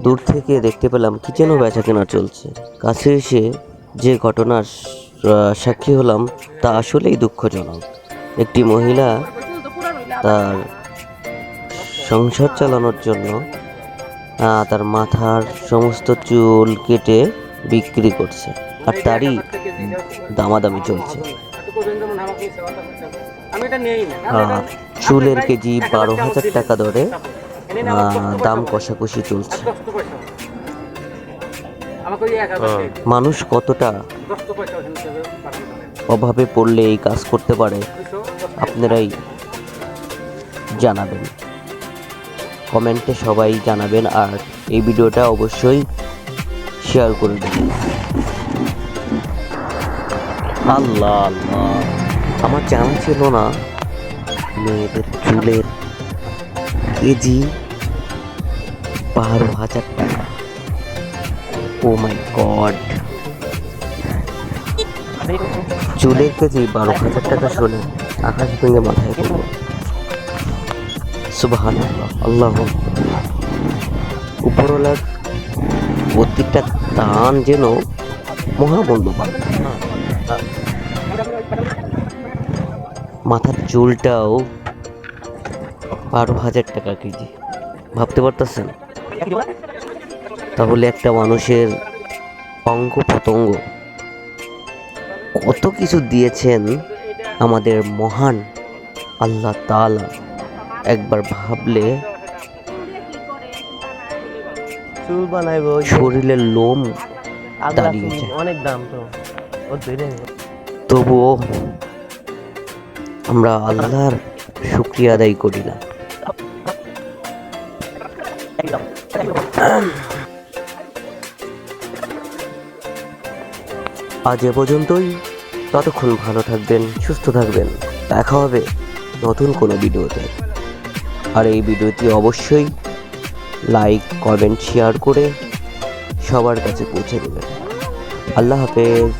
দূর থেকে দেখতে পেলাম কি যেন বেচা কেনা চলছে। কাছে এসে যে ঘটনার সাক্ষী হলাম তা আসলেই দুঃখজনক। একটি মহিলা তার সংসার চালানোর জন্য তার মাথার সমস্ত চুল কেটে বিক্রি করছে, আর তারই দামাদামি চলছে। চুলের কেজি 12,000 টাকা দরে দাম কষাকষি চলছে। মানুষ কতটা অভাবে পড়লে এই কাজ করতে পারে আপনারাই জানাবেন, কমেন্টে সবাই জানাবেন, আর এই ভিডিওটা অবশ্যই শেয়ার করে দেবেন। আল্লাহ আল্লাহ, আমার জানা ছিল না মেয়েদের চুলের কেজি 12,000 টাকা। ও মাই গড, চুলের কেজি 12,000 টাকা শুনে আকাশ ভেঙে মাথায় পড়ল। সুবহানাল্লাহ, আল্লাহ উপরওয়ালার প্রত্যেকটা দান যেন মহামূল্যবান। মাথার চুলটাও 12,000 টাকা কেজি, ভাবতে পারতেছেন? তাহলে একটা মানুষের অঙ্গ প্রত্যঙ্গ কত কিছু দিয়েছেন আমাদের মহান আল্লাহ তাআলা, একবার ভাবলে চুল বানাইবো, শরীরের লোম দাঁড়িয়ে যায়। অনেক দাম তো, তবুও আমরা আল্লাহর শুকরিয়া আদায় করি না। আজ এ পর্যন্তই। ততক্ষণ ভালো থাকবেন, সুস্থ থাকবেন। দেখা হবে নতুন কোনো ভিডিওতে। আর এই ভিডিওটি অবশ্যই লাইক, কমেন্ট, শেয়ার করে সবার কাছে পৌঁছে দেবেন। আল্লাহ হাফেজ।